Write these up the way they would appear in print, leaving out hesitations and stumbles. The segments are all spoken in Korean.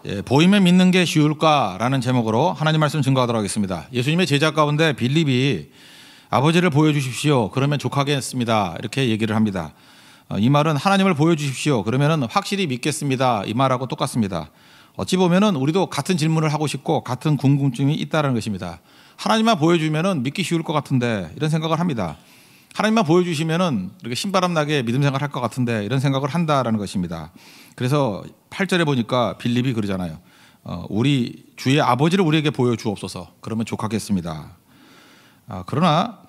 예, 보이면 믿는 게 쉬울까라는 제목으로 하나님 말씀 증거하도록 하겠습니다. 예수님의 제자 가운데 빌립이 아버지를 보여주십시오. 그러면 족하겠습니다. 이렇게 얘기를 합니다. 이 말은 하나님을 보여주십시오. 그러면 확실히 믿겠습니다. 이 말하고 똑같습니다. 어찌 보면은 우리도 같은 질문을 하고 싶고 같은 궁금증이 있다는 것입니다. 하나님만 보여주면은 믿기 쉬울 것 같은데 이런 생각을 합니다. 하나님만 보여주시면은 이렇게 신바람 나게 믿음 생활할 것 같은데 이런 생각을 한다라는 것입니다. 그래서 8절에 보니까 빌립이 그러잖아요. 우리 주의 아버지를 우리에게 보여주옵소서. 그러면 족하겠습니다. 그러나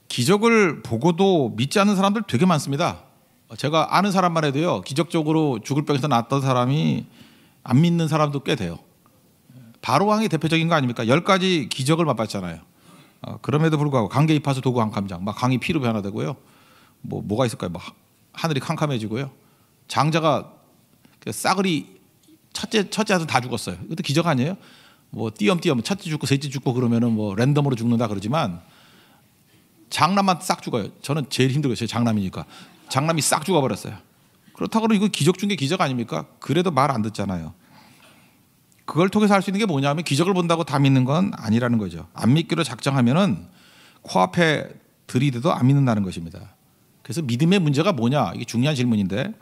기적을 보고도 믿지 않는 사람들 되게 많습니다. 제가 아는 사람만 해도요, 기적적으로 죽을 병에서 낫던 사람이 안 믿는 사람도 꽤 돼요. 바로왕이 대표적인 거 아닙니까? 10가지 기적을 맛봤잖아요. 그럼에도 불구하고 강계 입하수 도구 한 캄장, 막 강이 피로 변화되고요. 뭐가 있을까요? 막 하늘이 캄캄해지고요. 장자가 싸그리 첫째 아들 다 죽었어요. 이것도 기적 아니에요? 뭐 띄엄띄엄 첫째 죽고 셋째 죽고 그러면은 뭐 랜덤으로 죽는다 그러지만 장남만 싹 죽어요. 저는 제일 힘들어요. 장남이니까. 장남이 싹 죽어버렸어요. 그렇다고 이거 기적 중에 기적 아닙니까? 그래도 말 안 듣잖아요. 그걸 통해서 할 수 있는 게 뭐냐면 기적을 본다고 다 믿는 건 아니라는 거죠. 안 믿기로 작정하면은 코앞에 들이대도 안 믿는다는 것입니다. 그래서 믿음의 문제가 뭐냐? 이게 중요한 질문인데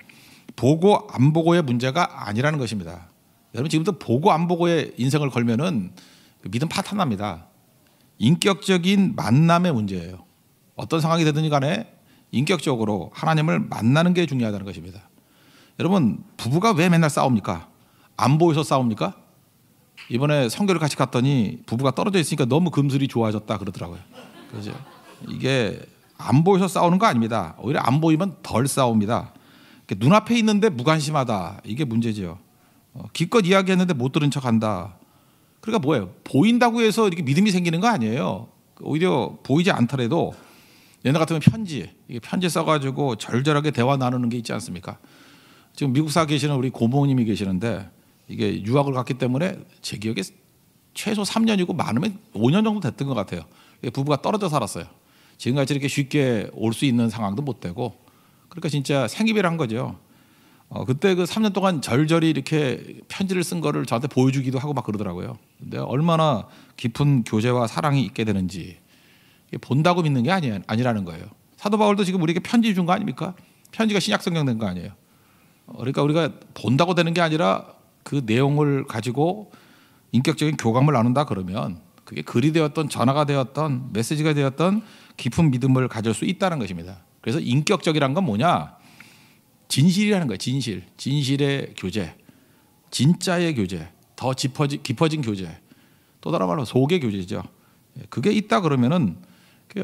보고 안 보고의 문제가 아니라는 것입니다. 여러분 지금부터 보고 안 보고의 인생을 걸면은 믿음 파탄납니다. 인격적인 만남의 문제예요. 어떤 상황이 되든지 간에 인격적으로 하나님을 만나는 게 중요하다는 것입니다. 여러분 부부가 왜 맨날 싸웁니까? 안 보여서 싸웁니까? 이번에 선교를 같이 갔더니 부부가 떨어져 있으니까 너무 금슬이 좋아졌다 그러더라고요. 그죠? 이게 안 보여서 싸우는 거 아닙니다. 오히려 안 보이면 덜 싸웁니다. 눈앞에 있는데 무관심하다. 이게 문제죠. 기껏 이야기했는데 못 들은 척한다. 그러니까 뭐예요? 보인다고 해서 이렇게 믿음이 생기는 거 아니에요. 오히려 보이지 않더라도 옛날 같으면 편지 써가지고 절절하게 대화 나누는 게 있지 않습니까? 지금 미국사 계시는 우리 고모님이 계시는데 이게 유학을 갔기 때문에 제 기억에 최소 3년이고 많으면 5년 정도 됐던 것 같아요. 부부가 떨어져 살았어요. 지금까지 이렇게 쉽게 올 수 있는 상황도 못 되고 그러니까 진짜 생이별한 거죠. 그때 그 3년 동안 절절히 이렇게 편지를 쓴 거를 저한테 보여주기도 하고 막 그러더라고요. 근데 얼마나 깊은 교제와 사랑이 있게 되는지 본다고 믿는 게 아니라는 거예요. 사도 바울도 지금 우리에게 편지 준 거 아닙니까? 편지가 신약 성경 된 거 아니에요. 그러니까 우리가 본다고 되는 게 아니라 그 내용을 가지고 인격적인 교감을 나눈다 그러면 그게 글이 되었던 전화가 되었던 메시지가 되었던 깊은 믿음을 가질 수 있다는 것입니다. 그래서 인격적이란 건 뭐냐? 진실이라는 거예요. 진실의 교제, 진짜의 교제, 더 깊어진 교제, 또 다른 말로 속의 교제죠. 그게 있다 그러면은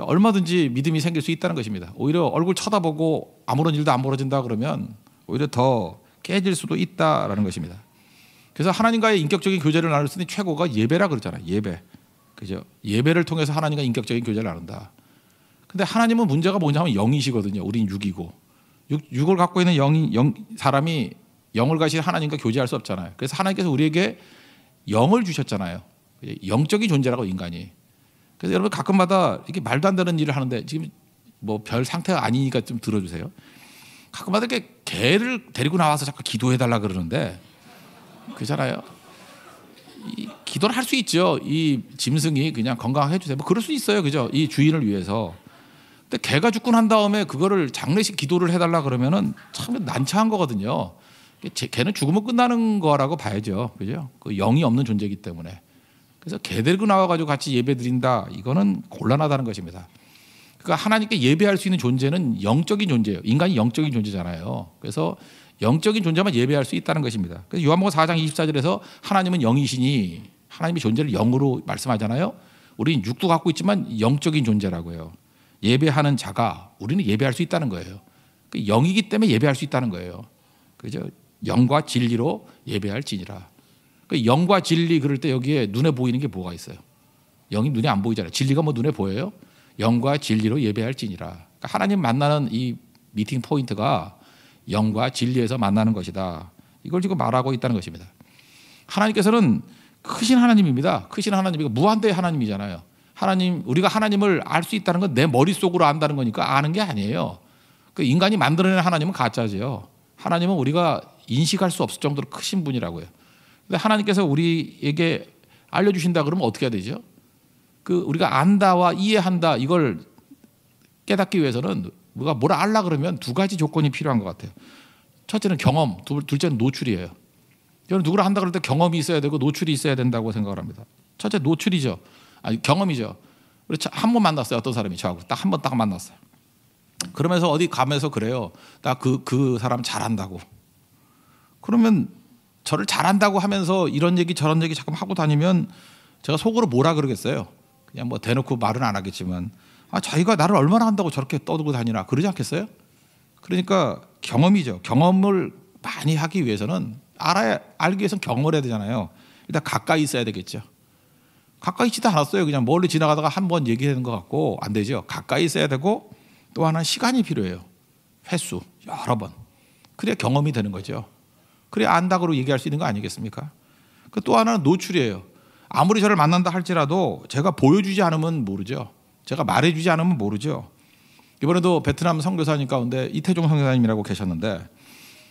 얼마든지 믿음이 생길 수 있다는 것입니다. 오히려 얼굴 쳐다보고 아무런 일도 안 벌어진다 그러면 오히려 더 깨질 수도 있다라는 것입니다. 그래서 하나님과의 인격적인 교제를 나눌 수 있는 최고가 예배라 그러잖아요. 예배. 그죠? 예배를 통해서 하나님과 인격적인 교제를 나눈다. 근데 하나님은 문제가 뭐냐면 영이시거든요. 우린 육이고. 육을 갖고 있는 사람이 영을 가진 하나님과 교제할 수 없잖아요. 그래서 하나님께서 우리에게 영을 주셨잖아요. 영적인 존재라고 인간이. 그래서 여러분 가끔마다 이렇게 말도 안 되는 일을 하는데 지금 뭐 별 상태가 아니니까 좀 들어주세요. 가끔마다 이렇게 개를 데리고 나와서 자꾸 기도해달라 그러는데 그잖아요. 기도를 할 수 있죠. 이 짐승이 그냥 건강하게 해주세요. 뭐 그럴 수 있어요. 그죠? 이 주인을 위해서. 근데 개가 죽고 난 다음에 그거를 장례식 기도를 해달라 그러면은 참 난처한 거거든요. 개는 죽으면 끝나는 거라고 봐야죠. 그죠? 그 영이 없는 존재이기 때문에. 그래서 개 데리고 나와가지고 같이 예배 드린다. 이거는 곤란하다는 것입니다. 그러니까 하나님께 예배할 수 있는 존재는 영적인 존재예요. 인간이 영적인 존재잖아요. 그래서 영적인 존재만 예배할 수 있다는 것입니다. 그래서 요한복음 4장 24절에서 하나님은 영이시니 하나님의 존재를 영으로 말씀하잖아요. 우리는 육도 갖고 있지만 영적인 존재라고요. 예배하는 자가 우리는 예배할 수 있다는 거예요. 영이기 때문에 예배할 수 있다는 거예요. 그죠? 영과 진리로 예배할지니라. 영과 진리 그럴 때 여기에 눈에 보이는 게 뭐가 있어요? 영이 눈에 안 보이잖아요. 진리가 뭐 눈에 보여요? 영과 진리로 예배할지니라. 그러니까 하나님 만나는 이 미팅 포인트가 영과 진리에서 만나는 것이다. 이걸 지금 말하고 있다는 것입니다. 하나님께서는 크신 하나님입니다. 크신 하나님이고 무한대의 하나님이잖아요. 하나님, 우리가 하나님을 알 수 있다는 건 내 머릿속으로 안다는 거니까 아는 게 아니에요. 그 인간이 만들어낸 하나님은 가짜죠. 하나님은 우리가 인식할 수 없을 정도로 크신 분이라고요. 근데 하나님께서 우리에게 알려주신다 그러면 어떻게 해야 되죠? 우리가 안다와 이해한다 이걸 깨닫기 위해서는 우리가 뭘 알라 그러면 두 가지 조건이 필요한 것 같아요. 첫째는 경험, 둘째는 노출이에요. 저는 누구를 한다 그럴 때 경험이 있어야 되고 노출이 있어야 된다고 생각을 합니다. 첫째 노출이죠. 아니 경험이죠. 우리 한 번 만났어요. 어떤 사람이 저하고 딱 한 번 딱 만났어요. 그러면서 어디 가면서 그래요. 딱 그 사람 잘한다고. 그러면 저를 잘한다고 하면서 이런 얘기 저런 얘기 자꾸 하고 다니면 제가 속으로 뭐라 그러겠어요. 그냥 뭐 대놓고 말은 안 하겠지만 자기가 나를 얼마나 한다고 저렇게 떠들고 다니나 그러지 않겠어요? 그러니까 경험이죠. 경험을 많이 하기 위해서는 알기 위해서는 경험을 해야 되잖아요. 일단 가까이 있어야 되겠죠. 가까이 있지도 않았어요. 그냥 멀리 지나가다가 한 번 얘기하는 것 같고 안 되죠. 가까이 있어야 되고 또 하나는 시간이 필요해요. 횟수 여러 번. 그래야 경험이 되는 거죠. 그래야 안다고 얘기할 수 있는 거 아니겠습니까? 또 하나는 노출이에요. 아무리 저를 만난다 할지라도 제가 보여주지 않으면 모르죠. 제가 말해주지 않으면 모르죠. 이번에도 베트남 선교사님 가운데 이태종 선교사님이라고 계셨는데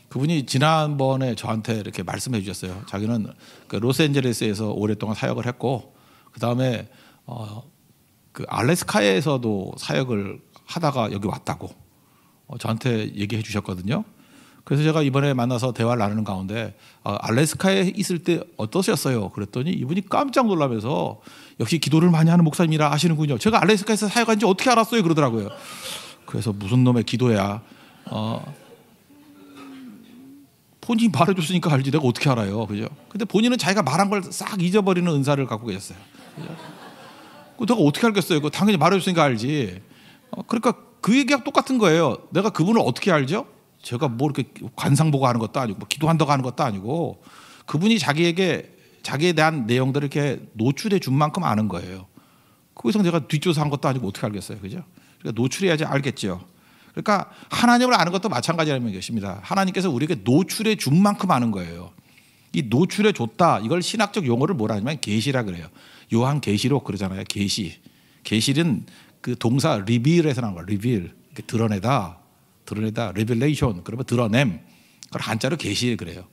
그분이 지난번에 저한테 이렇게 말씀해 주셨어요. 자기는 로스앤젤레스에서 오랫동안 사역을 했고 그 다음에 알래스카에서도 사역을 하다가 여기 왔다고 저한테 얘기해 주셨거든요. 그래서 제가 이번에 만나서 대화를 나누는 가운데 알래스카에 있을 때 어떠셨어요? 그랬더니 이분이 깜짝 놀라면서 역시 기도를 많이 하는 목사님이라 아시는군요. 제가 알래스카에서 사역한 지 어떻게 알았어요? 그러더라고요. 그래서 무슨 놈의 기도야. 본인이 말해줬으니까 알지 내가 어떻게 알아요. 그죠? 근데 본인은 자기가 말한 걸 싹 잊어버리는 은사를 갖고 계셨어요. 그죠? 내가 어떻게 알겠어요? 그거 당연히 말해줬으니까 알지. 그러니까 그 얘기가 똑같은 거예요. 내가 그분을 어떻게 알죠? 제가 뭐 이렇게 관상 보고 하는 것도 아니고 뭐 기도한다고 하는 것도 아니고 그분이 자기에 대한 내용들을 이렇게 노출해 준 만큼 아는 거예요. 거기서 내가 뒷조사한 것도 아니고 어떻게 알겠어요, 그죠? 그러니까 노출해야지 알겠죠. 그러니까 하나님을 아는 것도 마찬가지라는 것입니다. 하나님께서 우리에게 노출해 준 만큼 아는 거예요. 이 노출해 줬다 이걸 신학적 용어를 뭐라 하냐면 계시라 그래요. 요한 계시록 그러잖아요. 계시는 그 동사 리빌에서 나온 거예요. 리빌 드러내다, 레벨레이션 그러면 드러냄. 그걸 한자로 계시 그래요.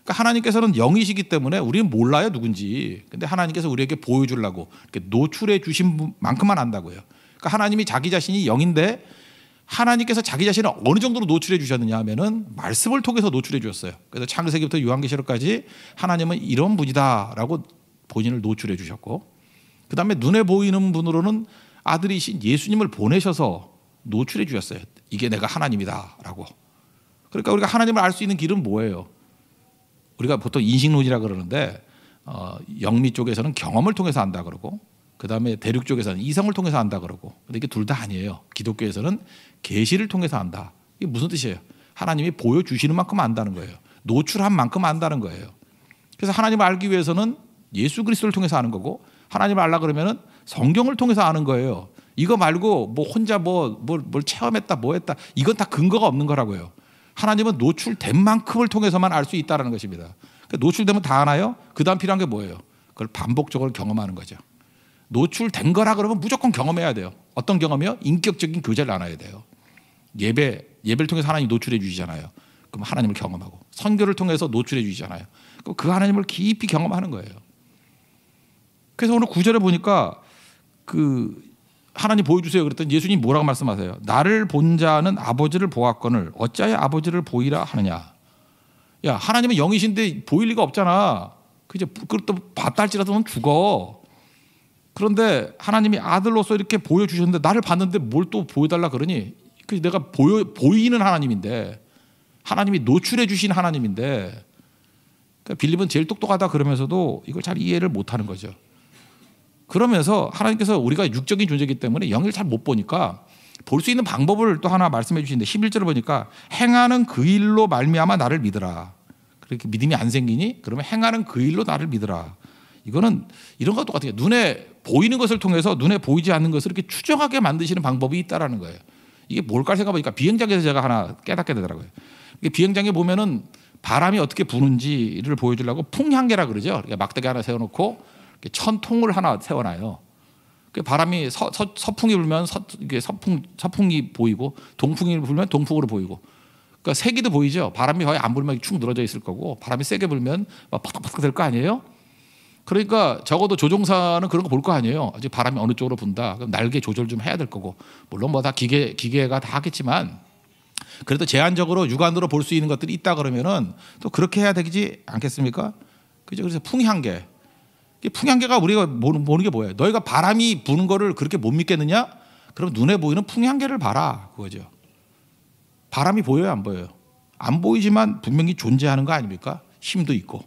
그러니까 하나님께서는 영이시기 때문에 우리는 몰라요 누군지. 근데 하나님께서 우리에게 보여주려고 이렇게 노출해 주신 만큼만 안다고요. 그러니까 하나님이 자기 자신이 영인데 하나님께서 자기 자신을 어느 정도로 노출해 주셨느냐 하면은 말씀을 통해서 노출해 주셨어요. 그래서 창세기부터 요한계시록까지 하나님은 이런 분이다라고 본인을 노출해 주셨고, 그 다음에 눈에 보이는 분으로는 아들이신 예수님을 보내셔서 노출해 주셨어요. 이게 내가 하나님이다라고. 그러니까 우리가 하나님을 알 수 있는 길은 뭐예요? 우리가 보통 인식론이라 그러는데 영미 쪽에서는 경험을 통해서 안다 그러고, 그 다음에 대륙 쪽에서는 이성을 통해서 안다 그러고, 근데 이게 둘 다 아니에요. 기독교에서는 계시를 통해서 안다. 이게 무슨 뜻이에요? 하나님이 보여주시는 만큼 안다는 거예요. 노출한 만큼 안다는 거예요. 그래서 하나님을 알기 위해서는 예수 그리스도를 통해서 아는 거고, 하나님을 알라 그러면은 성경을 통해서 아는 거예요. 이거 말고 뭐 혼자 뭘 체험했다 뭐 했다 이건 다 근거가 없는 거라고요. 하나님은 노출된 만큼을 통해서만 알 수 있다는 것입니다. 그러니까 노출되면 다 아나요? 그 다음 필요한 게 뭐예요? 그걸 반복적으로 경험하는 거죠. 노출된 거라 그러면 무조건 경험해야 돼요. 어떤 경험이요? 인격적인 교제를 나눠야 돼요. 예배를 통해서 하나님 노출해 주시잖아요. 그럼 하나님을 경험하고, 선교를 통해서 노출해 주시잖아요. 그럼 그 하나님을 깊이 경험하는 거예요. 그래서 오늘 9절에 보니까 하나님 보여주세요 그랬더니 예수님 뭐라고 말씀하세요? 나를 본 자는 아버지를 보았거늘 어찌하여 아버지를 보이라 하느냐. 야, 하나님은 영이신데 보일 리가 없잖아. 그것도 봤다 할지라도 넌 죽어. 그런데 하나님이 아들로서 이렇게 보여주셨는데 나를 봤는데 뭘 또 보여달라 그러니? 내가 보이는 하나님인데, 하나님이 노출해 주신 하나님인데, 그러니까 빌립은 제일 똑똑하다 그러면서도 이걸 잘 이해를 못하는 거죠. 그러면서 하나님께서 우리가 육적인 존재이기 때문에 영을 잘 못 보니까 볼 수 있는 방법을 또 하나 말씀해 주시는데 11절을 보니까 행하는 그 일로 말미암아 나를 믿으라. 그렇게 믿음이 안 생기니? 그러면 행하는 그 일로 나를 믿으라. 이거는 이런 것과 똑같아요. 눈에 보이는 것을 통해서 눈에 보이지 않는 것을 이렇게 추정하게 만드시는 방법이 있다라는 거예요. 이게 뭘까 생각해보니까 비행장에서 제가 하나 깨닫게 되더라고요. 이게 비행장에 보면은 바람이 어떻게 부는지를 보여주려고 풍향계라 그러죠. 그러니까 막대기 하나 세워놓고 천통을 하나 세워놔요. 바람이 서풍이 불면 서풍이 보이고, 동풍이 불면 동풍으로 보이고, 그러니까 세기도 보이죠. 바람이 거의 안 불면 축 늘어져 있을 거고 바람이 세게 불면 막 팍팍팍 될 거 아니에요. 그러니까 적어도 조종사는 그런 거 볼 거 아니에요. 아직 바람이 어느 쪽으로 분다. 그럼 날개 조절 좀 해야 될 거고. 물론 뭐 다 기계가 다 하겠지만 그래도 제한적으로 육안으로 볼 수 있는 것들이 있다 그러면은 또 그렇게 해야 되지 않겠습니까? 그죠? 그래서 풍향계. 풍향계가 우리가 보는 게 뭐예요? 너희가 바람이 부는 거를 그렇게 못 믿겠느냐? 그럼 눈에 보이는 풍향계를 봐라. 그거죠. 바람이 보여요, 안 보여요? 안 보이지만 분명히 존재하는 거 아닙니까? 힘도 있고.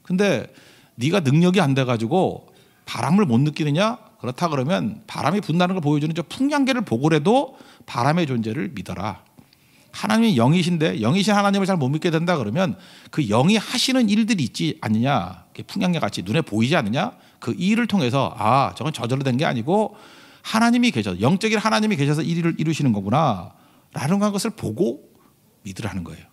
근데 네가 능력이 안 돼가지고 바람을 못 느끼느냐? 그렇다 그러면 바람이 분다는 걸 보여주는 저 풍향계를 보고라도 바람의 존재를 믿어라. 하나님이 영이신데 영이신 하나님을 잘 못 믿게 된다 그러면 그 영이 하시는 일들이 있지 않느냐? 풍향계 같이 눈에 보이지 않느냐? 그 일을 통해서 아, 저건 저절로 된 게 아니고 하나님이 계셔서 영적인 하나님이 계셔서 이 일을 이루시는 거구나 라는 것을 보고 믿으라는 거예요.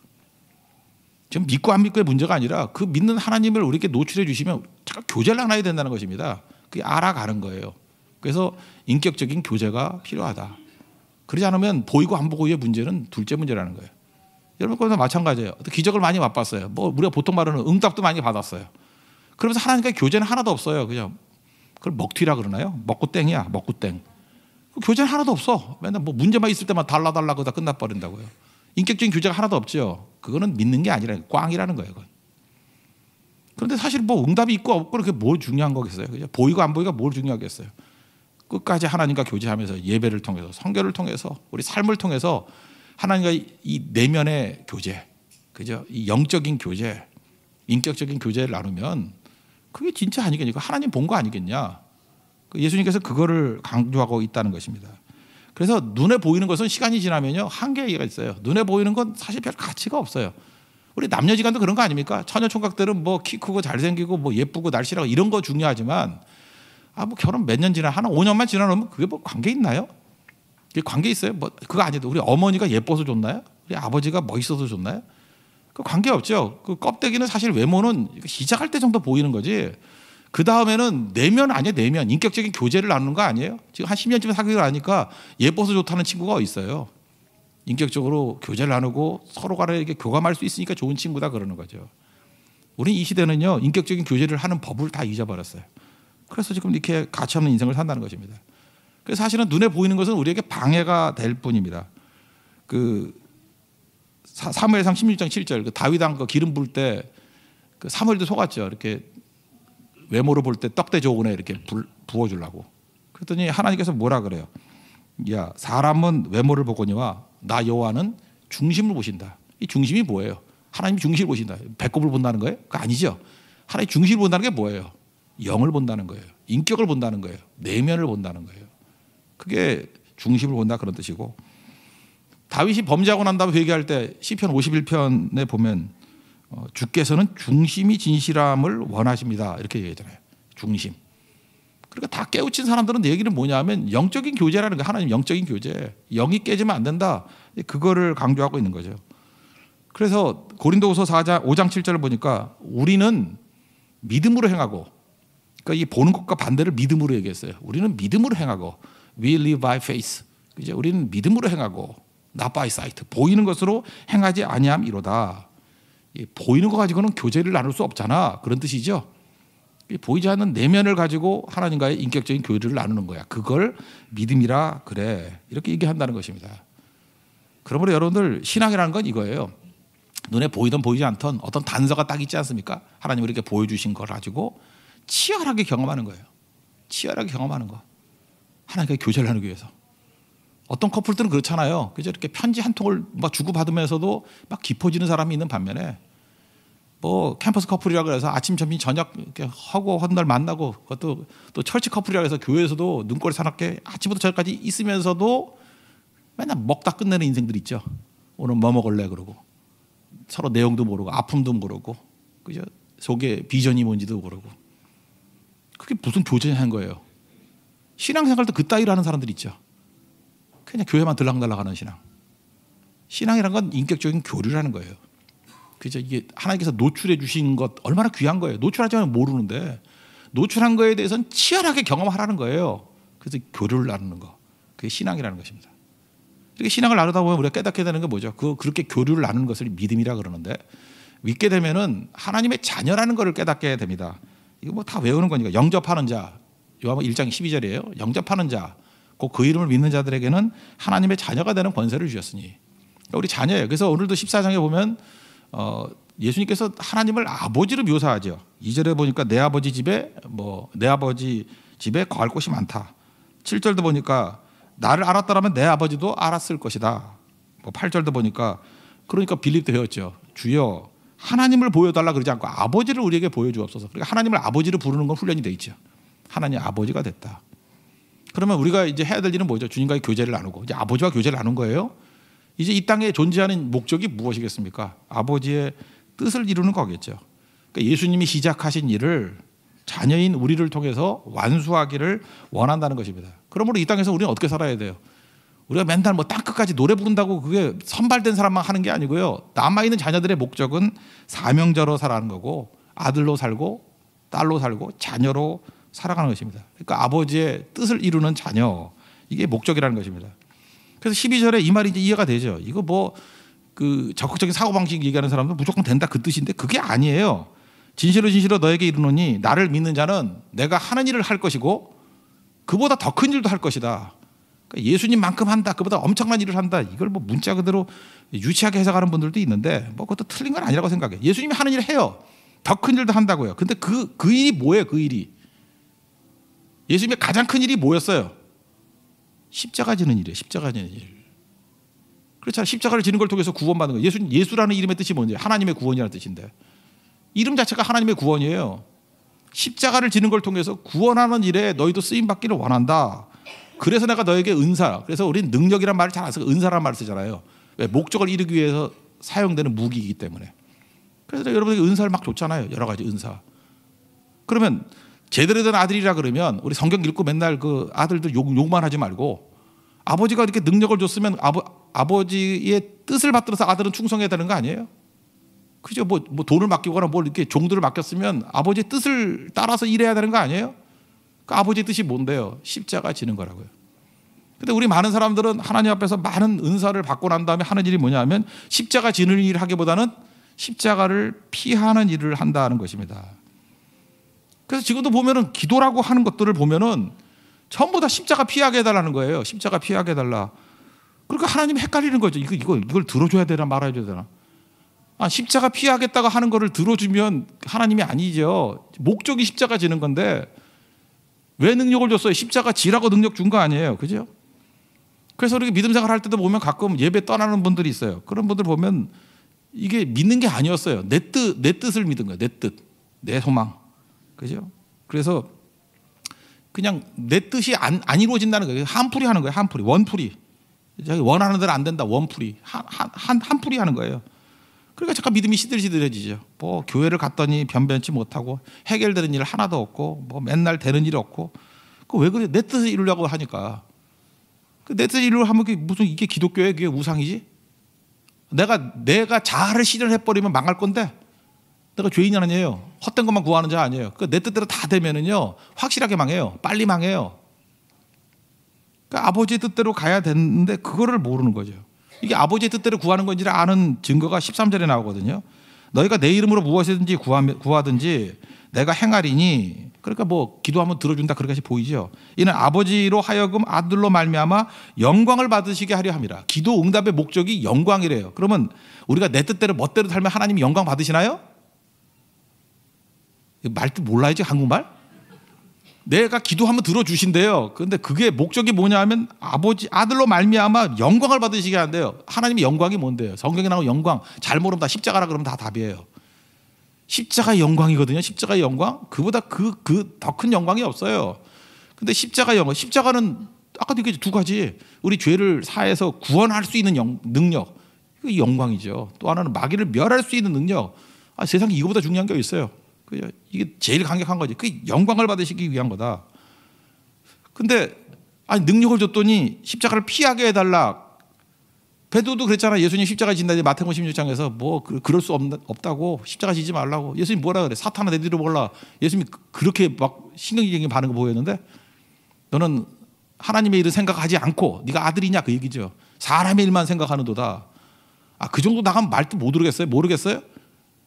지금 믿고 안 믿고의 문제가 아니라 그 믿는 하나님을 우리에게 노출해 주시면 잠깐 교제를 나눠야 된다는 것입니다. 그게 알아가는 거예요. 그래서 인격적인 교제가 필요하다. 그러지 않으면 보이고 안 보고의 문제는 둘째 문제라는 거예요. 여러분 거기서 마찬가지예요. 기적을 많이 맛봤어요. 뭐 우리가 보통 말하는 응답도 많이 받았어요. 그러면서 하나님과 교제는 하나도 없어요. 그냥 그걸 먹튀라 그러나요? 먹고 땡이야. 먹고 땡. 교제는 하나도 없어. 맨날 뭐 문제만 있을 때만 달라 그러다 끝나버린다고요. 인격적인 교제가 하나도 없죠. 그거는 믿는 게 아니라 꽝이라는 거예요. 그건. 그런데 사실 뭐 응답이 있고 없고 그렇게 뭘 중요한 거겠어요. 그죠? 보이고 안 보이가 뭘 중요하겠어요. 끝까지 하나님과 교제하면서 예배를 통해서 성결을 통해서 우리 삶을 통해서 하나님과 이 내면의 교제, 그죠? 이 영적인 교제, 인격적인 교제를 나누면 그게 진짜 아니겠냐? 하나님 본 거 아니겠냐? 예수님께서 그거를 강조하고 있다는 것입니다. 그래서 눈에 보이는 것은 시간이 지나면요 한계가 있어요. 눈에 보이는 건 사실 별 가치가 없어요. 우리 남녀지간도 그런 거 아닙니까? 처녀총각들은 뭐 키 크고 잘생기고 뭐 예쁘고 날씬하고 이런 거 중요하지만 뭐 결혼 몇 년 지나 한 5년만 지나면 그게 뭐 관계 있나요? 그게 관계 있어요? 뭐 그거 아니도 우리 어머니가 예뻐서 좋나요? 우리 아버지가 멋있어서 좋나요? 그 관계 없죠. 그 껍데기는 사실 외모는 시작할 때 정도 보이는 거지. 그 다음에는 내면 아니에요. 내면 인격적인 교제를 나누는 거 아니에요? 지금 한 10년쯤 사귀고 나니까 예뻐서 좋다는 친구가 있어요. 인격적으로 교제를 나누고 서로 간에 이렇게 교감할 수 있으니까 좋은 친구다 그러는 거죠. 우리 이 시대는요 인격적인 교제를 하는 법을 다 잊어버렸어요. 그래서 지금 이렇게 가치 없는 인생을 산다는 것입니다. 그래서 사실은 눈에 보이는 것은 우리에게 방해가 될 뿐입니다. 그 사무엘상 16장 7절 그 다윗 왕 그 기름 부을 때 그 사무엘도 속았죠. 이렇게 외모로 볼 때 떡대 좋으네 이렇게 부어주려고. 그랬더니 하나님께서 뭐라 그래요? 야 사람은 외모를 보거니와 나 여호와는 중심을 보신다. 이 중심이 뭐예요? 하나님이 중심을 보신다. 배꼽을 본다는 거예요? 그거 아니죠. 하나님 중심을 본다는 게 뭐예요? 영을 본다는 거예요. 인격을 본다는 거예요. 내면을 본다는 거예요. 그게 중심을 본다 그런 뜻이고 다윗이 범죄하고 난 다음에 회개할 때 시편 51편에 보면 주께서는 중심이 진실함을 원하십니다. 이렇게 얘기하잖아요. 중심. 그러니까 다 깨우친 사람들은 얘기는 뭐냐면 영적인 교제라는 거 하나님 영적인 교제. 영이 깨지면 안 된다. 그거를 강조하고 있는 거죠. 그래서 고린도후서 5장 7절을 보니까 우리는 믿음으로 행하고 그러니까 이 보는 것과 반대를 믿음으로 얘기했어요. 우리는 믿음으로 행하고 we live by faith. 그죠? 우리는 믿음으로 행하고 not by sight. 보이는 것으로 행하지 아니함이로다. 보이는 거 가지고는 교제를 나눌 수 없잖아. 그런 뜻이죠. 보이지 않는 내면을 가지고 하나님과의 인격적인 교제를 나누는 거야. 그걸 믿음이라 그래. 이렇게 얘기한다는 것입니다. 그러므로 여러분들 신앙이라는 건 이거예요. 눈에 보이든 보이지 않든 어떤 단서가 딱 있지 않습니까? 하나님이 이렇게 보여주신 걸 가지고 치열하게 경험하는 거예요. 치열하게 경험하는 거. 하나님과 교제를 나누기 위해서. 어떤 커플들은 그렇잖아요. 그죠? 이렇게 편지 한 통을 막 주고받으면서도 막 깊어지는 사람이 있는 반면에 뭐 캠퍼스 커플이라 그래서 아침, 점심, 저녁 이렇게 하고 한 날 만나고 그것도 또 철치 커플이라 해서 교회에서도 눈꼬리 사납게 아침부터 저녁까지 있으면서도 맨날 먹다 끝내는 인생들 있죠. 오늘 뭐 먹을래 그러고 서로 내용도 모르고 아픔도 모르고 그죠? 속에 비전이 뭔지도 모르고 그게 무슨 교제냐는 거예요. 신앙생활도 그따위로 하는 사람들 있죠. 그냥 교회만 들락날락 하는 신앙. 신앙이란 건 인격적인 교류라는 거예요. 그죠? 이게 하나님께서 노출해 주신 것 얼마나 귀한 거예요. 노출하지 않으면 모르는데 노출한 거에 대해서는 치열하게 경험하라는 거예요. 그래서 교류를 나누는 거. 그게 신앙이라는 것입니다. 이렇게 신앙을 나누다 보면 우리가 깨닫게 되는 게 뭐죠? 그렇게 교류를 나누는 것을 믿음이라 그러는데, 믿게 되면은 하나님의 자녀라는 것을 깨닫게 됩니다. 이거 뭐 다 외우는 거니까. 영접하는 자, 요한복음 1장 12절이에요. 영접하는 자, 꼭 그 이름을 믿는 자들에게는 하나님의 자녀가 되는 권세를 주셨으니. 그러니까 우리 자녀예요. 그래서 오늘도 14장에 보면 예수님께서 하나님을 아버지로 묘사하죠. 2절에 보니까 내 아버지 집에 거할 곳이 많다. 7절도 보니까 나를 알았더라면 내 아버지도 알았을 것이다. 8절도 보니까 그러니까 빌립도 배웠죠. 주여 하나님을 보여달라 그러지 않고 아버지를 우리에게 보여주옵소서. 그러니까 하나님을 아버지로 부르는 건 훈련이 돼 있죠. 하나님 아버지가 됐다. 그러면 우리가 이제 해야 될 일은 뭐죠? 주님과의 교제를 나누고, 이제 아버지와 교제를 나눈 거예요. 이제 이 땅에 존재하는 목적이 무엇이겠습니까? 아버지의 뜻을 이루는 거겠죠. 그러니까 예수님이 시작하신 일을 자녀인 우리를 통해서 완수하기를 원한다는 것입니다. 그러므로 이 땅에서 우리는 어떻게 살아야 돼요? 우리가 맨날 뭐 땅끝까지 노래 부른다고 그게 선발된 사람만 하는 게 아니고요. 남아있는 자녀들의 목적은 사명자로 살아가는 거고, 아들로 살고 딸로 살고 자녀로 살아가는 것입니다. 그러니까 아버지의 뜻을 이루는 자녀, 이게 목적이라는 것입니다. 그래서 12절에 이 말이 이제 이해가 되죠. 이거 뭐 그 적극적인 사고방식 얘기하는 사람도 무조건 된다 그 뜻인데 그게 아니에요. 진실로 진실로 너에게 이르노니 나를 믿는 자는 내가 하는 일을 할 것이고 그보다 더 큰 일도 할 것이다. 그러니까 예수님만큼 한다, 그보다 엄청난 일을 한다. 이걸 뭐 문자 그대로 유치하게 해석하는 분들도 있는데 뭐 그것도 틀린 건 아니라고 생각해요. 예수님이 하는 일을 해요. 더 큰 일도 한다고요. 근데 그 일이 뭐예요? 그 일이 예수님의 가장 큰 일이 뭐였어요? 십자가 지는 일이에요. 십자가 지는 일. 그렇잖아요. 십자가를 지는 걸 통해서 구원받는 거예요. 예수라는 이름의 뜻이 뭔지, 하나님의 구원이라는 뜻인데 이름 자체가 하나님의 구원이에요. 십자가를 지는 걸 통해서 구원하는 일에 너희도 쓰임받기를 원한다. 그래서 내가 너에게 은사, 그래서 우리는 능력이란 말을 잘 안 쓰고 은사란 말을 쓰잖아요. 왜? 목적을 이루기 위해서 사용되는 무기이기 때문에. 그래서 여러분에게 은사를 막 줬잖아요. 여러 가지 은사. 그러면 제대로 된 아들이라 그러면 우리 성경 읽고 맨날 그 아들들 욕만 하지 말고 아버지가 이렇게 능력을 줬으면 아버지의 뜻을 받들어서 아들은 충성해야 되는 거 아니에요? 그죠? 뭐 돈을 맡기거나 뭘 이렇게 종들을 맡겼으면 아버지의 뜻을 따라서 일해야 되는 거 아니에요? 그 아버지의 뜻이 뭔데요? 십자가 지는 거라고요. 근데 우리 많은 사람들은 하나님 앞에서 많은 은사를 받고 난 다음에 하는 일이 뭐냐 하면 십자가 지는 일을 하기보다는 십자가를 피하는 일을 한다는 것입니다. 그래서 지금도 보면은 기도라고 하는 것들을 보면은 전부 다 십자가 피하게 해달라는 거예요. 십자가 피하게 해달라. 그러니까 하나님이 헷갈리는 거죠. 이걸 들어줘야 되나 말아야 되나. 십자가 피하겠다고 하는 거를 들어주면 하나님이 아니죠. 목적이 십자가 지는 건데 왜 능력을 줬어요? 십자가 지라고 능력 준 거 아니에요. 그죠? 그래서 우리 믿음 생활 할 때도 보면 가끔 예배 떠나는 분들이 있어요. 그런 분들 보면 이게 믿는 게 아니었어요. 내 뜻을 믿은 거예요. 내 뜻, 내 소망. 그죠? 그래서 그냥 내 뜻이 안 이루어진다는 거예요. 한풀이 하는 거예요. 한풀이. 원풀이. 원하는 대로 안 된다. 원풀이. 한풀이 하는 거예요. 그러니까 잠깐 믿음이 시들시들해지죠. 뭐 교회를 갔더니 변변치 못하고 해결되는 일 하나도 없고 뭐 맨날 되는 일이 없고 그 왜 그래? 내 뜻을 이루려고 하니까. 내 뜻을 이루려고 하면 무슨 이게 기독교예요? 그게 우상이지? 내가 자아를 실현해버리면 망할 건데 내가 죄인이 아니에요. 헛된 것만 구하는 자 아니에요. 내 뜻대로 다 되면은요 확실하게 망해요. 빨리 망해요. 그러니까 아버지의 뜻대로 가야 되는데 그거를 모르는 거죠. 이게 아버지의 뜻대로 구하는 건지를 아는 증거가 13절에 나오거든요. 너희가 내 이름으로 무엇이든지 구하든지 내가 행하리니. 그러니까 뭐 기도하면 들어준다 그렇게 보이죠. 이는 아버지로 하여금 아들로 말미암아 영광을 받으시게 하려 함이라. 기도 응답의 목적이 영광이래요. 그러면 우리가 내 뜻대로 멋대로 살면 하나님이 영광 받으시나요? 말도 몰라야지 한국말? 내가 기도하면 들어주신대요. 그런데 그게 목적이 뭐냐 하면 아들로 말미암아 영광을 받으시게 한대요. 하나님의 영광이 뭔데요? 성경에 나오는 영광 잘 모르면 다 십자가라 그러면 다 답이에요. 십자가의 영광이거든요. 십자가의 영광. 그보다 더 큰 영광이 없어요. 근데 십자가의 영광. 십자가는 아까도 얘기했죠. 두 가지. 우리 죄를 사해서 구원할 수 있는 능력. 이거 영광이죠. 또 하나는 마귀를 멸할 수 있는 능력. 세상에 이거보다 중요한 게 있어요. 이게 제일 강력한 거지. 그 영광을 받으시기 위한 거다. 근데 능력을 줬더니 십자가를 피하게 해달라. 베드로도 그랬잖아. 예수님 십자가 진다. 마태복음 16장에서 뭐 그럴 수 없다고 십자가 지지 말라고. 예수님 뭐라 그래? 사탄아 내 뒤로 몰라. 예수님이 그렇게 막 신경질적인 반응을 보였는데 너는 하나님의 일을 생각하지 않고 네가 아들이냐 그 얘기죠. 사람의 일만 생각하는도다. 그 정도 나가면 말도 못 모르겠어요? 모르겠어요?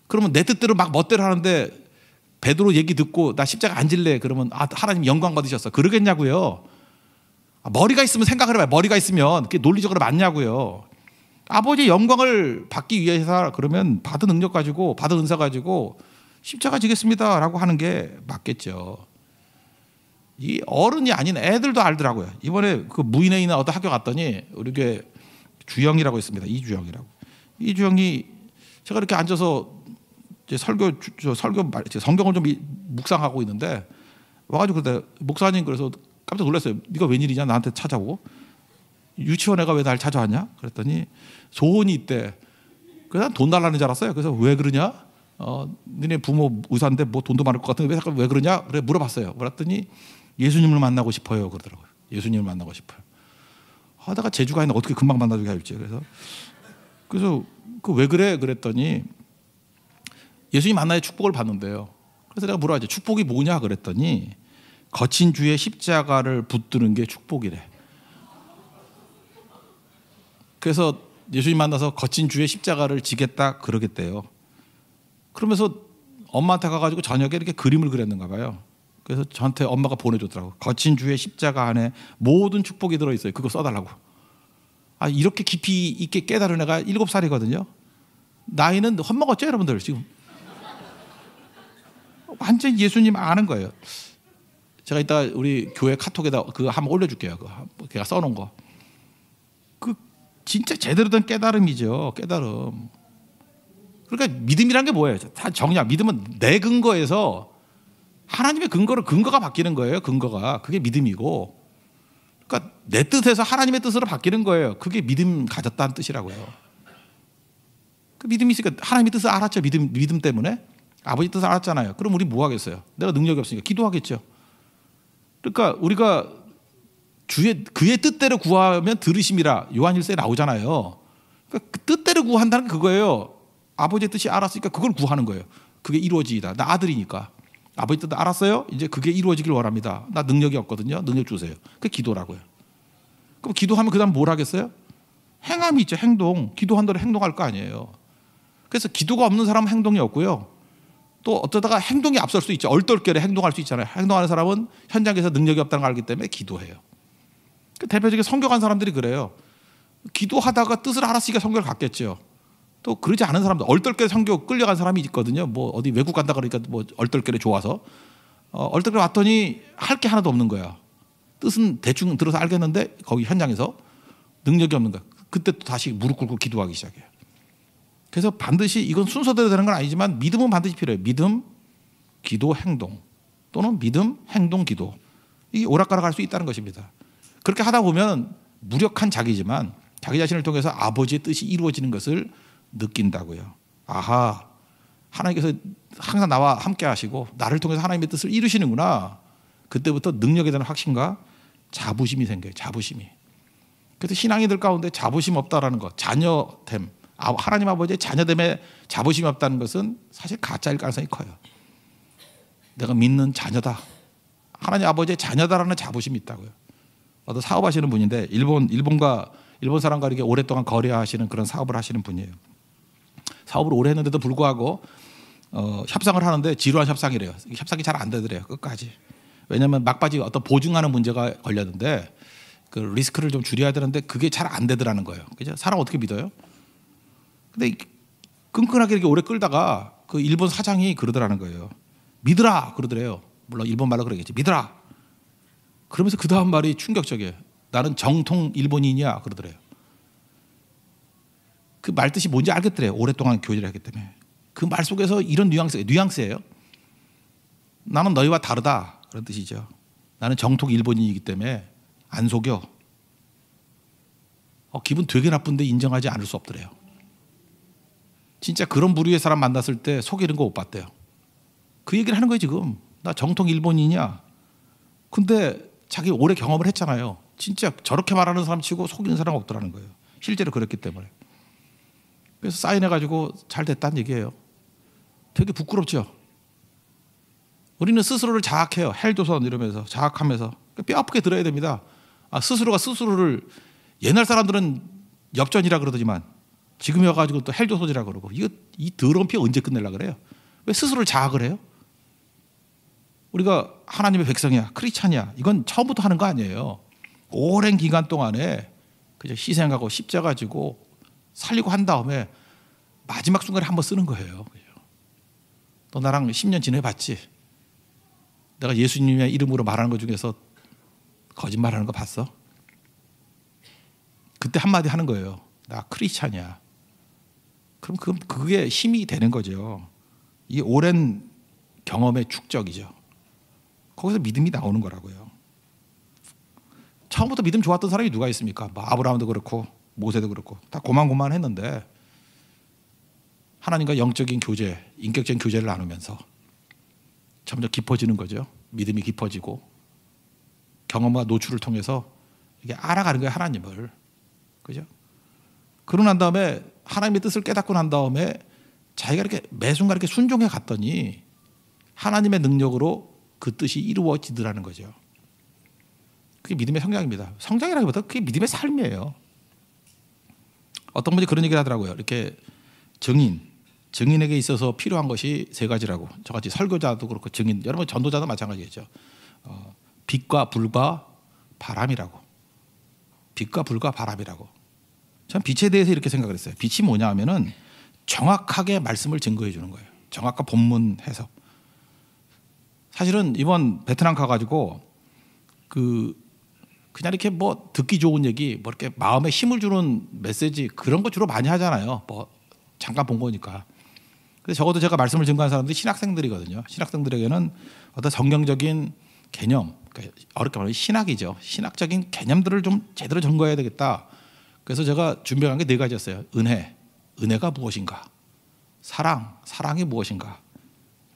그러면 내 뜻대로 막 멋대로 하는데 베드로 얘기 듣고 나 십자가 안 질래 그러면 하나님 영광 받으셨어 그러겠냐고요. 머리가 있으면 생각을 해봐요. 머리가 있으면 그게 논리적으로 맞냐고요. 아버지의 영광을 받기 위해서 그러면 받은 능력 가지고 받은 은사 가지고 십자가 지겠습니다라고 하는 게 맞겠죠. 이 어른이 아닌 애들도 알더라고요. 이번에 그 무인에 있는 어떤 학교 갔더니 우리 교회 주영이라고 있습니다. 이주영이라고. 이주영이 제가 이렇게 앉아서 이제 설교 성경을 좀 묵상하고 있는데 와가지고 그때 목사님 그래서 깜짝 놀랐어요. 네가 웬일이냐 나한테 찾아오고 유치원 애가 왜 날 찾아왔냐? 그랬더니 소원이 있대. 그래서 난 돈 달라는 줄 알았어요. 그래서 왜 그러냐? 너네 부모 의사인데 뭐 돈도 많을 것 같은데 왜 그러냐? 그래 물어봤어요. 물었더니 예수님을 만나고 싶어요. 그러더라고요. 예수님을 만나고 싶어요. 하다가 제주가 있는데 어떻게 금방 만나주게 할지. 그래서 그 왜 그래? 그랬더니 예수님 만나야 축복을 받는데요. 그래서 내가 물어봤죠. 축복이 뭐냐? 그랬더니 거친 주의 십자가를 붙드는 게 축복이래. 그래서 예수님 만나서 거친 주의 십자가를 지겠다 그러겠대요. 그러면서 엄마한테 가가지고 저녁에 이렇게 그림을 그렸는가 봐요. 그래서 저한테 엄마가 보내줬더라고. 거친 주의 십자가 안에 모든 축복이 들어있어요. 그거 써달라고. 이렇게 깊이 있게 깨달은 애가 7살이거든요. 나이는 헛먹었죠 여러분들 지금. 완전 예수님 아는 거예요. 제가 이따 우리 교회 카톡에다 그거 한번 올려줄게요. 그거 걔가 써놓은 거. 그 진짜 제대로 된 깨달음이죠. 깨달음. 그러니까 믿음이란 게 뭐예요? 다 정리야. 믿음은 내 근거에서 하나님의 근거가 바뀌는 거예요. 근거가 그게 믿음이고. 그러니까 내 뜻에서 하나님의 뜻으로 바뀌는 거예요. 그게 믿음 가졌다는 뜻이라고요. 그 믿음이 있으니까 하나님의 뜻을 알았죠. 믿음 때문에. 아버지 뜻을 알았잖아요. 그럼 우리 뭐 하겠어요? 내가 능력이 없으니까 기도하겠죠. 그러니까 우리가 그의 뜻대로 구하면 들으심이라 요한일서에 나오잖아요. 그러니까 그 뜻대로 구한다는 게 그거예요. 아버지의 뜻이 알았으니까 그걸 구하는 거예요. 그게 이루어지이다. 나 아들이니까. 아버지 뜻 알았어요? 이제 그게 이루어지길 원합니다. 나 능력이 없거든요. 능력 주세요. 그게 기도라고요. 그럼 기도하면 그 다음 뭘 하겠어요? 행함이 있죠. 행동. 기도한 대로 행동할 거 아니에요. 그래서 기도가 없는 사람은 행동이 없고요. 또 어쩌다가 행동이 앞설 수 있죠. 얼떨결에 행동할 수 있잖아요. 행동하는 사람은 현장에서 능력이 없다는 걸 알기 때문에 기도해요. 대표적인 성경한 사람들이 그래요. 기도하다가 뜻을 알았으니까 성경을 갔겠죠. 또 그러지 않은 사람들, 얼떨결에 성경 끌려간 사람이 있거든요. 뭐 어디 외국 간다 그러니까 뭐 얼떨결에 좋아서 얼떨결에 왔더니 할 게 하나도 없는 거야. 뜻은 대충 들어서 알겠는데 거기 현장에서 능력이 없는 거야. 그때 또 다시 무릎 꿇고 기도하기 시작해요. 그래서 반드시 이건 순서대로 되는 건 아니지만 믿음은 반드시 필요해요. 믿음, 기도, 행동 또는 믿음, 행동, 기도. 이게 오락가락 수 있다는 것입니다. 그렇게 하다 보면 무력한 자기지만 자기 자신을 통해서 아버지의 뜻이 이루어지는 것을 느낀다고요. 아하, 하나님께서 항상 나와 함께 하시고 나를 통해서 하나님의 뜻을 이루시는구나. 그때부터 능력에 대한 확신과 자부심이 생겨요. 자부심이. 그래서 신앙인들 가운데 자부심 없다라는 것, 자녀됨, 하나님 아버지의 자녀됨에 자부심이 없다는 것은 사실 가짜일 가능성이 커요. 내가 믿는 자녀다. 하나님 아버지의 자녀다라는 자부심이 있다고요. 어떤 사업하시는 분인데 일본 사람과 이렇게 오랫동안 거래하시는 그런 사업을 하시는 분이에요. 사업을 오래 했는데도 불구하고 협상을 하는데 지루한 협상이래요. 협상이 잘 안 되더래요. 끝까지. 왜냐하면 막바지 어떤 보증하는 문제가 걸렸는데 그 리스크를 좀 줄여야 되는데 그게 잘 안 되더라는 거예요. 그죠? 사람 어떻게 믿어요? 근데 끈끈하게 이렇게 오래 끌다가 그 일본 사장이 그러더라는 거예요. 믿으라 그러더래요. 물론 일본 말로 그러겠지. 믿으라. 그러면서 그 다음 말이 충격적이에요. 나는 정통 일본인이야 그러더래요. 그 말 뜻이 뭔지 알겠더래요. 오랫동안 교제를 했기 때문에. 그 말 속에서 이런 뉘앙스예요. 나는 너희와 다르다 그런 뜻이죠. 나는 정통 일본인이기 때문에 안 속여. 기분 되게 나쁜데 인정하지 않을 수 없더래요. 진짜 그런 부류의 사람 만났을 때 속이는 거 못 봤대요. 그 얘기를 하는 거예요 지금. 나 정통 일본인이냐. 근데 자기 오래 경험을 했잖아요. 진짜 저렇게 말하는 사람 치고 속이는 사람 없더라는 거예요. 실제로 그랬기 때문에. 그래서 사인해가지고 잘 됐다는 얘기예요. 되게 부끄럽죠. 우리는 스스로를 자학해요. 헬조선 이러면서 자학하면서 뼈 아프게 들어야 됩니다. 스스로가 스스로를 옛날 사람들은 엽전이라 그러더지만 지금이 와가지고 또 헬조소지라 그러고 이 더러운 피 언제 끝내려고 그래요? 왜 스스로를 자학을 해요? 우리가 하나님의 백성이야, 크리스찬이야, 이건 처음부터 하는 거 아니에요. 오랜 기간 동안에 그저 희생하고 십자가 지고 살리고 한 다음에 마지막 순간에 한번 쓰는 거예요. 너 나랑 10년 지내봤지? 내가 예수님의 이름으로 말하는 것 중에서 거짓말하는 거 봤어? 그때 한마디 하는 거예요. 나 크리스찬이야. 그럼 그게 힘이 되는 거죠. 이 오랜 경험의 축적이죠. 거기서 믿음이 나오는 거라고요. 처음부터 믿음 좋았던 사람이 누가 있습니까? 뭐 아브라함도 그렇고 모세도 그렇고 다 고만고만했는데 하나님과 영적인 교제, 인격적인 교제를 나누면서 점점 깊어지는 거죠. 믿음이 깊어지고 경험과 노출을 통해서 이게 알아가는 거예요, 하나님을. 그죠? 그러고 난 다음에 하나님의 뜻을 깨닫고 난 다음에 자기가 이렇게 매 순간 이렇게 순종해 갔더니 하나님의 능력으로 그 뜻이 이루어지더라는 거죠. 그게 믿음의 성장입니다. 성장이라기보다 그게 믿음의 삶이에요. 어떤 분이 그런 얘기를 하더라고요. 이렇게 증인에게 있어서 필요한 것이 세 가지라고. 저같이 설교자도 그렇고 증인, 여러분 전도자도 마찬가지겠죠. 빛과 불과 바람이라고. 빛과 불과 바람이라고. 전 빛에 대해서 이렇게 생각을 했어요. 빛이 뭐냐 하면은 정확하게 말씀을 증거해 주는 거예요. 정확한 본문 해석. 사실은 이번 베트남 가가지고 그냥 이렇게 뭐 듣기 좋은 얘기, 뭐 이렇게 마음에 힘을 주는 메시지 그런 거 주로 많이 하잖아요. 뭐 잠깐 본 거니까. 그래서 적어도 제가 말씀을 증거하는 사람들이 신학생들이거든요. 신학생들에게는 어떤 성경적인 개념, 그러니까 어렵게 말하면 신학이죠. 신학적인 개념들을 좀 제대로 증거해야 되겠다. 그래서 제가 준비한 게 네 가지였어요. 은혜가 무엇인가? 사랑이 무엇인가?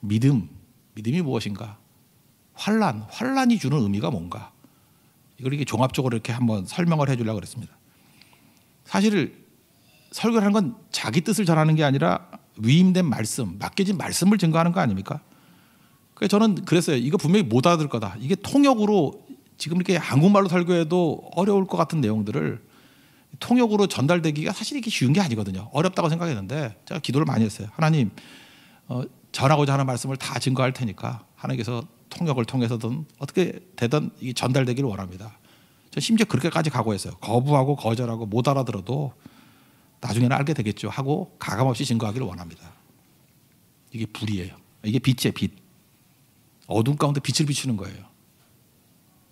믿음이 무엇인가? 환란이 주는 의미가 뭔가? 이걸 이렇게 종합적으로 이렇게 한번 설명을 해주려고 그랬습니다. 사실 설교를 하는 건 자기 뜻을 전하는 게 아니라 위임된 말씀, 맡겨진 말씀을 증거하는 거 아닙니까? 그래서 저는 그랬어요. 이거 분명히 못 알아들 거다. 이게 통역으로 지금 이렇게 한국말로 설교해도 어려울 것 같은 내용들을 통역으로 전달되기가 사실 이렇게 쉬운 게 아니거든요. 어렵다고 생각했는데 제가 기도를 많이 했어요. 하나님, 전하고자 하는 말씀을 다 증거할 테니까 하나님께서 통역을 통해서든 어떻게 되든 이게 전달되기를 원합니다. 저 심지어 그렇게까지 각오했어요. 거부하고 거절하고 못 알아들어도 나중에는 알게 되겠죠 하고 가감없이 증거하기를 원합니다. 이게 불이에요. 이게 빛이에요. 빛. 어둠 가운데 빛을 비추는 거예요.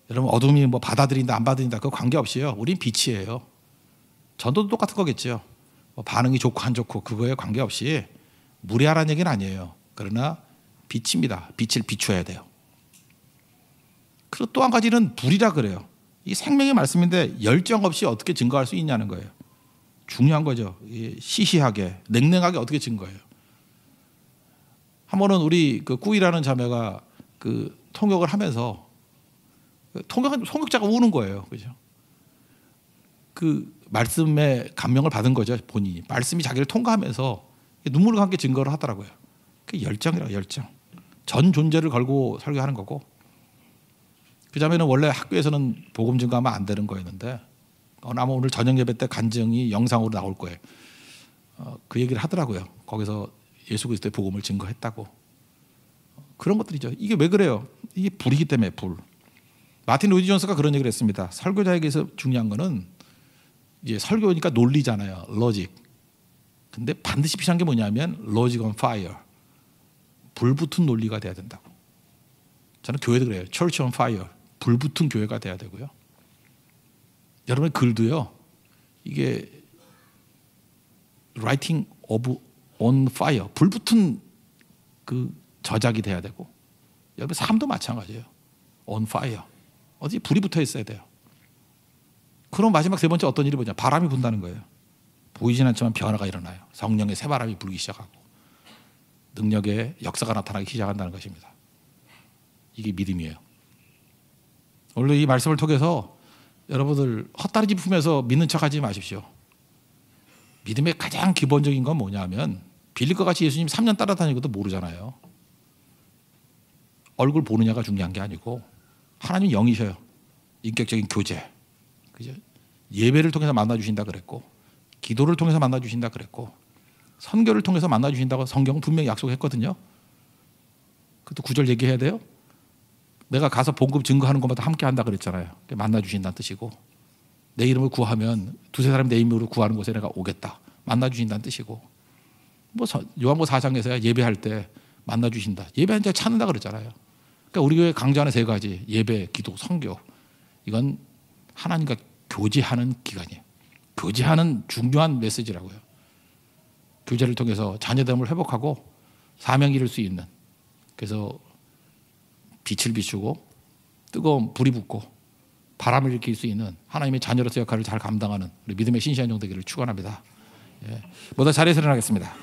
여러분 어둠이 뭐 받아들인다 안 받아들인다 그거 관계없이요. 우린 빛이에요. 전도도 똑같은 거겠죠. 뭐 반응이 좋고 안 좋고 그거에 관계없이 무례하라는 얘기는 아니에요. 그러나 빛입니다. 빛을 비춰야 돼요. 그리고 또 한 가지는 불이라 그래요. 이 생명의 말씀인데 열정 없이 어떻게 증거할 수 있냐는 거예요. 중요한 거죠. 시시하게 냉랭하게 어떻게 증거해요. 한 번은 우리 그 꾸이라는 자매가 그 통역을 하면서 통역자가 우는 거예요. 그죠? 그 말씀에 감명을 받은 거죠. 본인이 말씀이 자기를 통과하면서 눈물과 함께 증거를 하더라고요. 그게 열정이라고. 열정. 전 존재를 걸고 설교하는 거고. 그 자매는 원래 학교에서는 복음 증거하면 안 되는 거였는데 아마 오늘 저녁 예배 때 간증이 영상으로 나올 거예요. 그 얘기를 하더라고요. 거기서 예수 그리스도의 복음을 증거했다고. 그런 것들이죠. 이게 왜 그래요? 이게 불이기 때문에 불. 마틴 로이드 존스가 그런 얘기를 했습니다. 설교자에게서 중요한 거는 이제 설교니까 논리잖아요. 로직. 근데 반드시 필요한 게 뭐냐면 로직 on fire. 불 붙은 논리가 돼야 된다고. 저는 교회도 그래요. Church on fire. 불 붙은 교회가 돼야 되고요. 여러분의 글도요. 이게 writing on fire. 불 붙은 그 저작이 돼야 되고 여러분 삶도 마찬가지예요. on fire. 어디 불이 붙어 있어야 돼요. 그럼 마지막 세 번째 어떤 일이 뭐냐? 바람이 분다는 거예요. 보이진 않지만 변화가 일어나요. 성령의 새바람이 불기 시작하고 능력의 역사가 나타나기 시작한다는 것입니다. 이게 믿음이에요. 오늘 이 말씀을 통해서 여러분들 헛다리 짚으면서 믿는 척하지 마십시오. 믿음의 가장 기본적인 건 뭐냐면 빌립과 같이 예수님 3년 따라다니고도 모르잖아요. 얼굴 보느냐가 중요한 게 아니고 하나님 영이셔요. 인격적인 교제. 그죠? 예배를 통해서 만나주신다 그랬고 기도를 통해서 만나 주신다 그랬고 선교를 통해서 만나 주신다고 성경은 분명히 약속했거든요. 그것도 구절 얘기해야 돼요. 내가 가서 복음 증거하는 것마다 함께 한다 그랬잖아요. 만나 주신다는 뜻이고 내 이름을 구하면 두세 사람이 내 이름으로 구하는 곳에 내가 오겠다. 만나 주신다는 뜻이고 뭐 요한복음 4장에서야 예배할 때 만나 주신다. 예배한 자 찾는다 그랬잖아요. 그러니까 우리 교회 강조하는 세 가지 예배, 기도, 선교 이건 하나님과 교제하는 기간이에요. 교제하는 중요한 메시지라고요. 교제를 통해서 자녀됨을 회복하고 사명 이룰 수 있는 그래서 빛을 비추고 뜨거운 불이 붙고 바람을 일으킬 수 있는 하나님의 자녀로서 역할을 잘 감당하는 우리 믿음의 신실한 종 되기를 축원합니다. 예. 모두 자리에서 일어나겠습니다.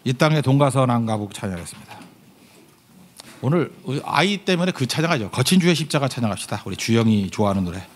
이 땅의 돈가서 남가북 찬양하겠습니다. 오늘 우리 아이 때문에 그 찬양하죠. 거친 주의 십자가 찬양합시다. 우리 주영이 좋아하는 노래.